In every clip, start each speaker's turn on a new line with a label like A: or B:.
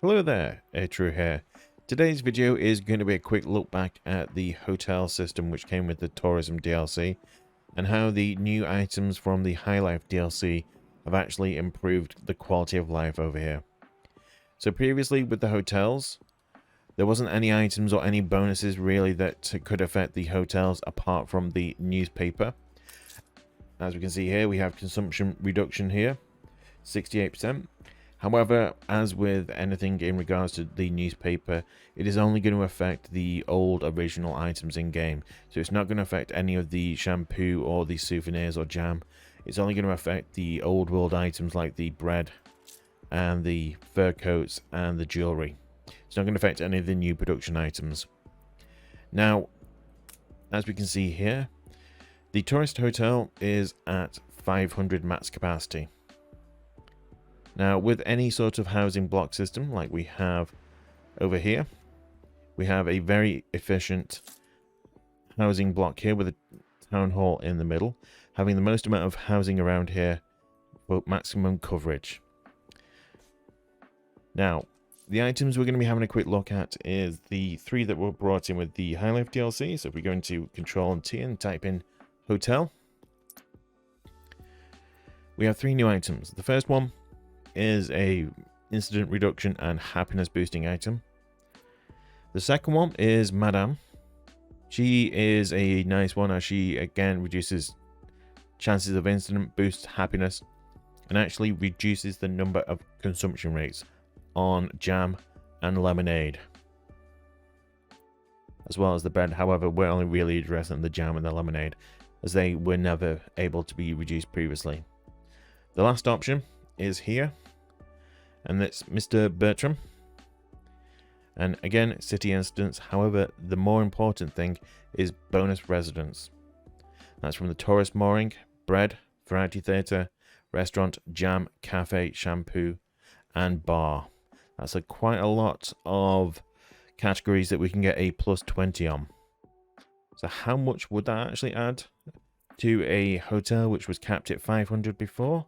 A: Hello there, Itroo here. Today's video is going to be a quick look back at the hotel system which came with the tourism DLC and how the new items from the High Life DLC have actually improved the quality of life over here. So previously with the hotels, there wasn't any items or any bonuses really that could affect the hotels apart from the newspaper. As we can see here, we have consumption reduction here, 68%. However, as with anything in regards to the newspaper, it is only going to affect the old original items in game. So it's not going to affect any of the shampoo or the souvenirs or jam. It's only going to affect the old world items like the bread and the fur coats and the jewelry. It's not going to affect any of the new production items. Now, as we can see here, the tourist hotel is at 500 max capacity. Now, with any sort of housing block system like we have over here, we have a very efficient housing block here with a town hall in the middle, having the most amount of housing around here for maximum coverage. Now, the items we're going to be having a quick look at is the 3 that were brought in with the High Life DLC. So if we go into Control and T and type in Hotel, we have 3 new items. The first one is a incident reduction and happiness boosting item. The second one is Madame. She is a nice one as she again reduces chances of incident, boosts happiness, and actually reduces the number of consumption rates on jam and lemonade, as well as the bread. However, we're only really addressing the jam and the lemonade as they were never able to be reduced previously. The last option is here, and that's Mr. Bertram, and again city instance. However, the more important thing is bonus residence. That's from the tourist mooring, bread, variety theatre, restaurant, jam, cafe, shampoo, and bar. That's quite a lot of categories that we can get a plus 20 on. So how much would that actually add to a hotel which was capped at 500 before?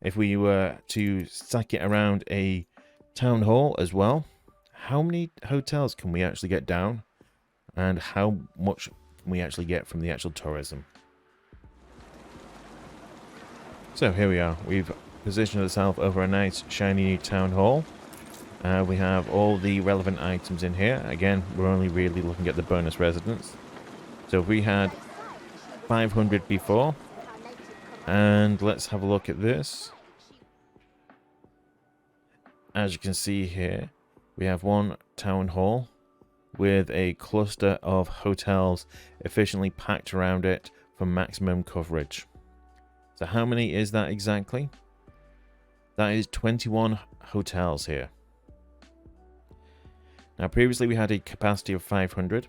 A: If we were to stack it around a town hall as well, how many hotels can we actually get down? And how much can we actually get from the actual tourism? So here we are. We've positioned ourselves over a nice shiny new town hall. We have all the relevant items in here. Again, we're only really looking at the bonus residence. So if we had 500 before, and let's have a look at this. As you can see here, we have one town hall with a cluster of hotels efficiently packed around it for maximum coverage. So how many is that exactly? That is 21 hotels here. Now previously we had a capacity of 500.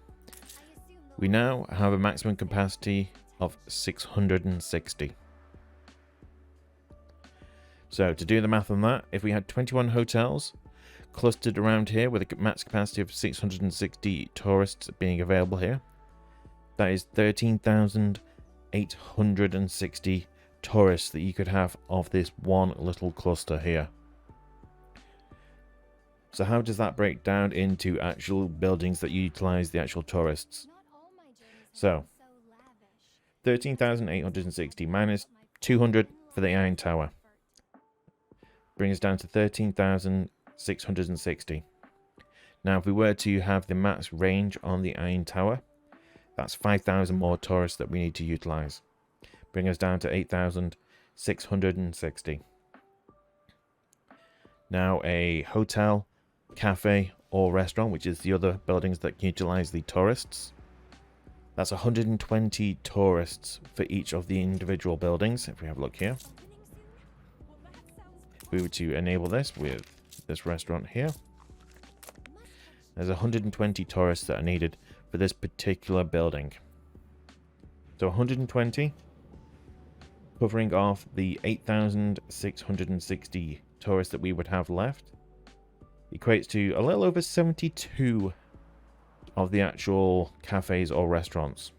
A: We now have a maximum capacity of 660. So to do the math on that, if we had 21 hotels clustered around here with a max capacity of 660 tourists being available here, that is 13,860 tourists that you could have of this one little cluster here. So how does that break down into actual buildings that utilize the actual tourists? So 13,860 minus 200 for the Iron Tower brings us down to 13,660. Now if we were to have the max range on the Iron Tower, that's 5,000 more tourists that we need to utilize, bring us down to 8,660. Now a hotel, cafe or restaurant, which is the other buildings that utilize the tourists, that's 120 tourists for each of the individual buildings. If we have a look here, if we were to enable this with this restaurant here, there's 120 tourists that are needed for this particular building. So 120 covering off the 8,660 tourists that we would have left equates to a little over 72 of the actual cafes or restaurants.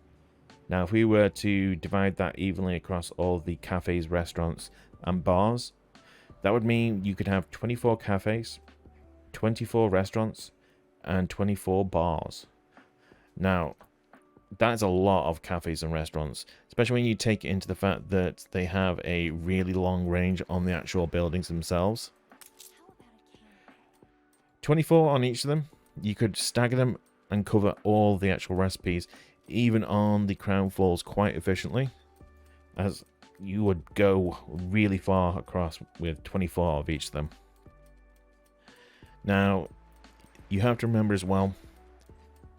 A: Now if we were to divide that evenly across all the cafes, restaurants and bars, that would mean you could have 24 cafes, 24 restaurants, and 24 bars. Now, that's a lot of cafes and restaurants, especially when you take it into the fact that they have a really long range on the actual buildings themselves. 24 on each of them. You could stagger them and cover all the actual recipes, even on the crown floors, quite efficiently, as you would go really far across with 24 of each of them. Now, you have to remember as well,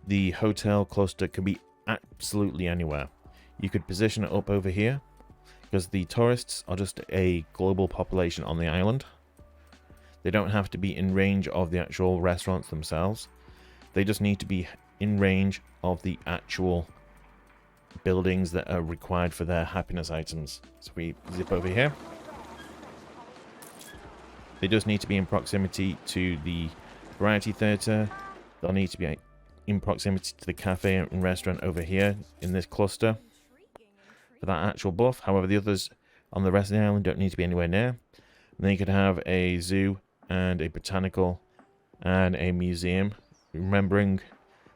A: the hotel cluster can be absolutely anywhere. You could position it up over here, because the tourists are just a global population on the island. They don't have to be in range of the actual restaurants themselves. They just need to be in range of the actual buildings that are required for their happiness items. So we zip over here. They just need to be in proximity to the variety theatre. They'll need to be in proximity to the cafe and restaurant over here in this cluster for that actual buff. However, the others on the rest of the island don't need to be anywhere near. And then you could have a zoo and a botanical and a museum. Remembering,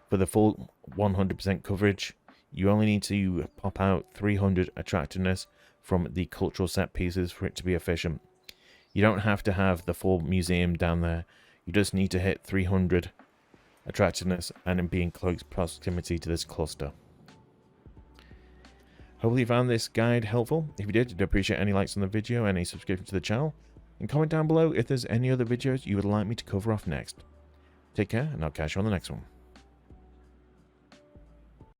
A: for the full 100% coverage, you only need to pop out 300 attractiveness from the cultural set pieces for it to be efficient. You don't have to have the full museum down there. You just need to hit 300 attractiveness and be in close proximity to this cluster. Hopefully you found this guide helpful. If you did, I'd appreciate any likes on the video and a subscription to the channel. And comment down below if there's any other videos you would like me to cover off next. Take care, and I'll catch you on the next one.